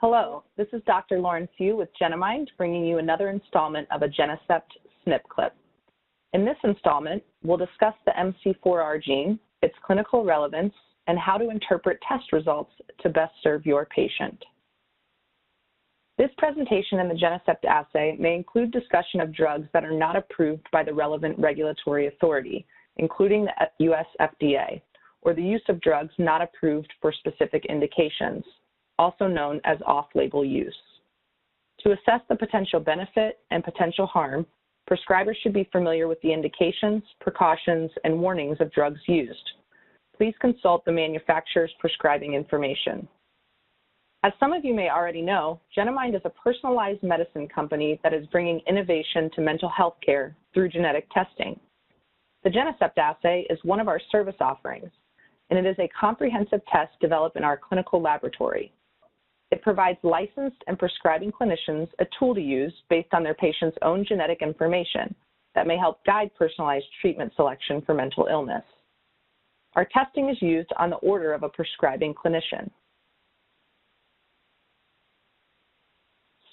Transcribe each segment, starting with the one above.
Hello, this is Dr. Lauren Few with Genomind, bringing you another installment of a Genecept SNP clip. In this installment, we'll discuss the MC4R gene, its clinical relevance, and how to interpret test results to best serve your patient. This presentation in the Genecept assay may include discussion of drugs that are not approved by the relevant regulatory authority, including the US FDA, or the use of drugs not approved for specific indications, also known as off-label use. To assess the potential benefit and potential harm, prescribers should be familiar with the indications, precautions, and warnings of drugs used. Please consult the manufacturer's prescribing information. As some of you may already know, Genemind is a personalized medicine company that is bringing innovation to mental health care through genetic testing. The Genecept assay is one of our service offerings, and it is a comprehensive test developed in our clinical laboratory. It provides licensed and prescribing clinicians a tool to use based on their patient's own genetic information that may help guide personalized treatment selection for mental illness. Our testing is used on the order of a prescribing clinician.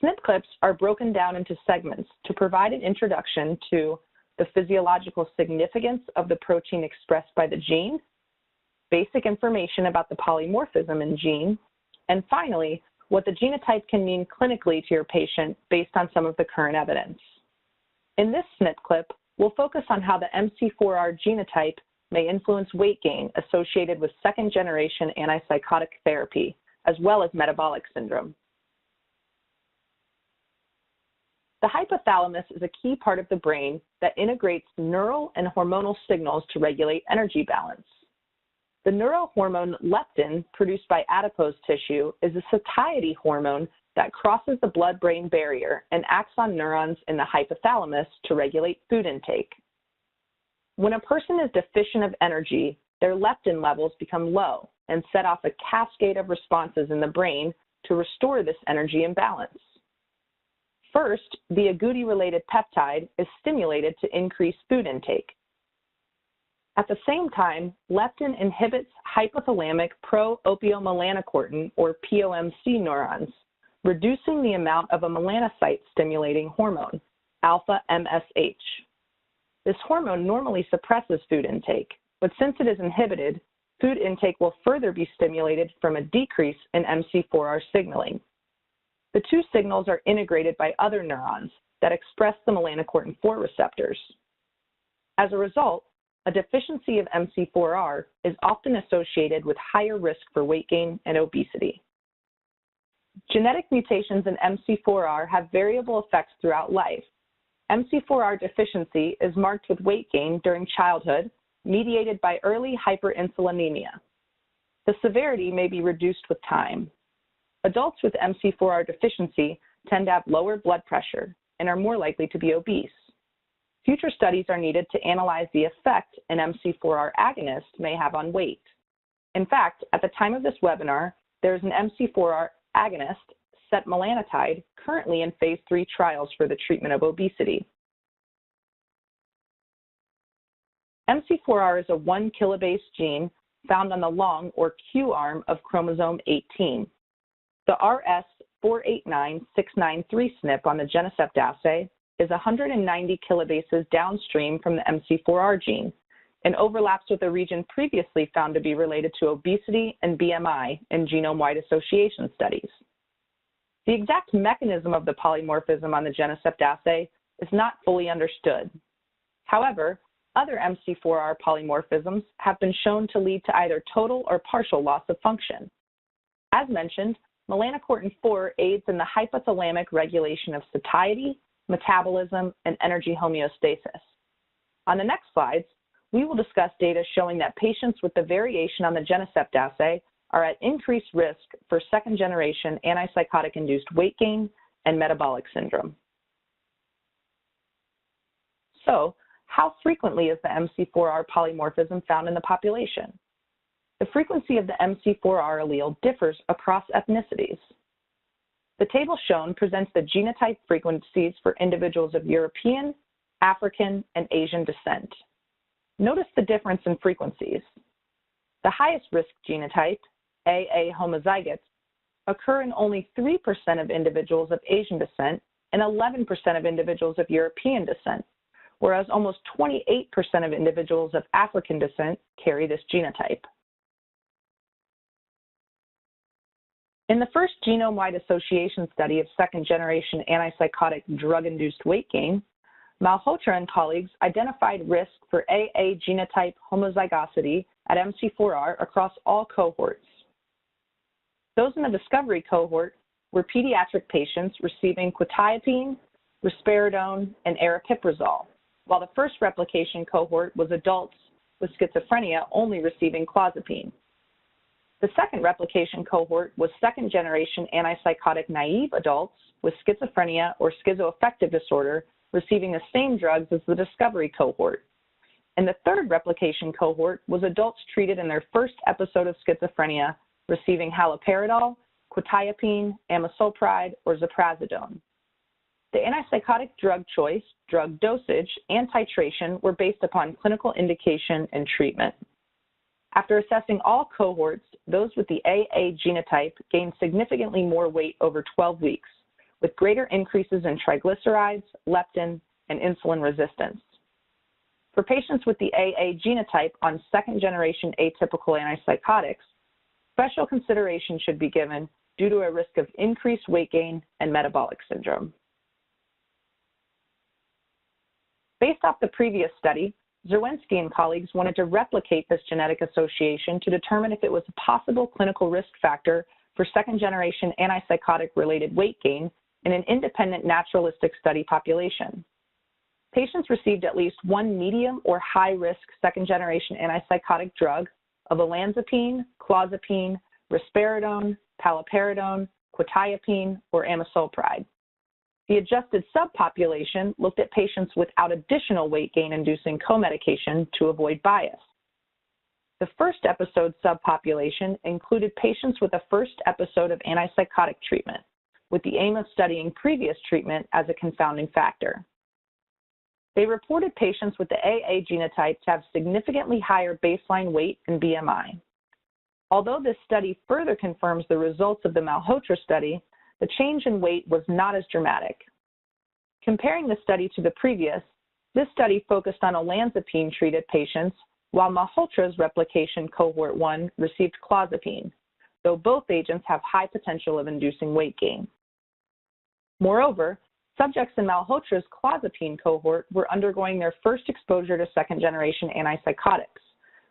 SNP clips are broken down into segments to provide an introduction to the physiological significance of the protein expressed by the gene, basic information about the polymorphism in gene, and finally, what the genotype can mean clinically to your patient based on some of the current evidence. In this SNP clip, we'll focus on how the MC4R genotype may influence weight gain associated with second-generation antipsychotic therapy, as well as metabolic syndrome. The hypothalamus is a key part of the brain that integrates neural and hormonal signals to regulate energy balance. The neurohormone leptin produced by adipose tissue is a satiety hormone that crosses the blood-brain barrier and acts on neurons in the hypothalamus to regulate food intake. When a person is deficient of energy, their leptin levels become low and set off a cascade of responses in the brain to restore this energy imbalance. First, the agouti-related peptide is stimulated to increase food intake. At the same time, leptin inhibits hypothalamic pro-opiomelanocortin, or POMC neurons, reducing the amount of a melanocyte-stimulating hormone, alpha-MSH. This hormone normally suppresses food intake, but since it is inhibited, food intake will further be stimulated from a decrease in MC4R signaling. The two signals are integrated by other neurons that express the melanocortin-4 receptors. As a result, a deficiency of MC4R is often associated with higher risk for weight gain and obesity. Genetic mutations in MC4R have variable effects throughout life. MC4R deficiency is marked with weight gain during childhood, mediated by early hyperinsulinemia. The severity may be reduced with time. Adults with MC4R deficiency tend to have lower blood pressure and are more likely to be obese. Future studies are needed to analyze the effect an MC4R agonist may have on weight. In fact, at the time of this webinar, there is an MC4R agonist, setmelanotide, currently in phase 3 trials for the treatment of obesity. MC4R is a 1 kilobase gene found on the long or Q arm of chromosome 18. The RS489693 SNP on the Genecept assay is 190 kilobases downstream from the MC4R gene and overlaps with a region previously found to be related to obesity and BMI in genome-wide association studies. The exact mechanism of the polymorphism on the Genecept assay is not fully understood. However, other MC4R polymorphisms have been shown to lead to either total or partial loss of function. As mentioned, melanocortin-4 aids in the hypothalamic regulation of satiety, metabolism, and energy homeostasis. On the next slides, we will discuss data showing that patients with the variation on the Genecept assay are at increased risk for second-generation antipsychotic-induced weight gain and metabolic syndrome. So, how frequently is the MC4R polymorphism found in the population? The frequency of the MC4R allele differs across ethnicities. The table shown presents the genotype frequencies for individuals of European, African, and Asian descent. Notice the difference in frequencies. The highest risk genotype, AA homozygotes, occur in only 3% of individuals of Asian descent and 11% of individuals of European descent, whereas almost 28% of individuals of African descent carry this genotype. In the first genome-wide association study of second-generation antipsychotic drug-induced weight gain, Malhotra and colleagues identified risk for AA genotype homozygosity at MC4R across all cohorts. Those in the discovery cohort were pediatric patients receiving quetiapine, risperidone, and aripiprazole, while the first replication cohort was adults with schizophrenia only receiving clozapine. The second replication cohort was second-generation antipsychotic naive adults with schizophrenia or schizoaffective disorder receiving the same drugs as the discovery cohort. And the third replication cohort was adults treated in their first episode of schizophrenia receiving haloperidol, quetiapine, amisulpride, or ziprasidone. The antipsychotic drug choice, drug dosage, and titration were based upon clinical indication and treatment. After assessing all cohorts, those with the AA genotype gained significantly more weight over 12 weeks, with greater increases in triglycerides, leptin, and insulin resistance. For patients with the AA genotype on second-generation atypical antipsychotics, special consideration should be given due to a risk of increased weight gain and metabolic syndrome. Based off the previous study, Zerwinski and colleagues wanted to replicate this genetic association to determine if it was a possible clinical risk factor for second-generation antipsychotic-related weight gain in an independent naturalistic study population. Patients received at least one medium or high-risk second-generation antipsychotic drug of olanzapine, clozapine, risperidone, paliperidone, quetiapine, or amisulpride. The adjusted subpopulation looked at patients without additional weight gain-inducing co-medication to avoid bias. The first episode subpopulation included patients with a first episode of antipsychotic treatment, with the aim of studying previous treatment as a confounding factor. They reported patients with the AA genotype to have significantly higher baseline weight and BMI. Although this study further confirms the results of the Malhotra study, the change in weight was not as dramatic. Comparing the study to the previous, this study focused on olanzapine-treated patients, while Malhotra's replication cohort 1 received clozapine, though both agents have high potential of inducing weight gain. Moreover, subjects in Malhotra's clozapine cohort were undergoing their first exposure to second-generation antipsychotics,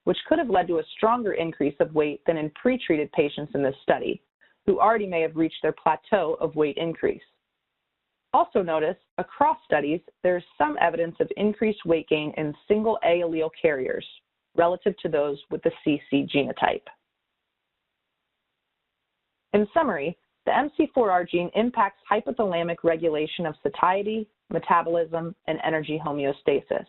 which could have led to a stronger increase of weight than in pre-treated patients in this study, who already may have reached their plateau of weight increase. Also notice, across studies, there is some evidence of increased weight gain in single A allele carriers relative to those with the CC genotype. In summary, the MC4R gene impacts hypothalamic regulation of satiety, metabolism, and energy homeostasis.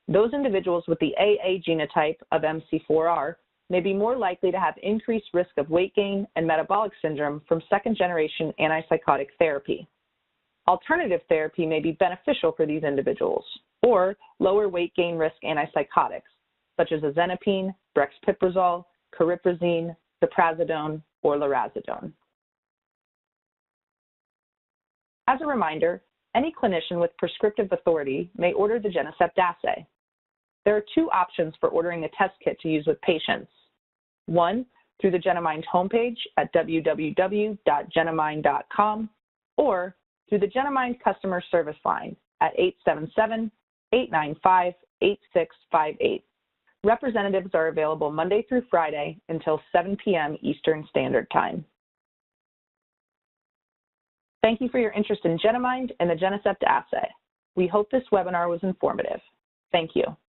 Those individuals with the AA genotype of MC4R may be more likely to have increased risk of weight gain and metabolic syndrome from second-generation antipsychotic therapy. Alternative therapy may be beneficial for these individuals, or lower weight gain risk antipsychotics, such as azenapine, brexpiprazole, cariprazine, ziprasidone, or lurasidone. As a reminder, any clinician with prescriptive authority may order the Genecept assay. There are two options for ordering the test kit to use with patients. One, through the Genomind homepage at www.genemind.com, or through the Genemind customer service line at 877-895-8658. Representatives are available Monday through Friday until 7 p.m. Eastern Standard Time. Thank you for your interest in Genemind and the Genecept assay. We hope this webinar was informative. Thank you.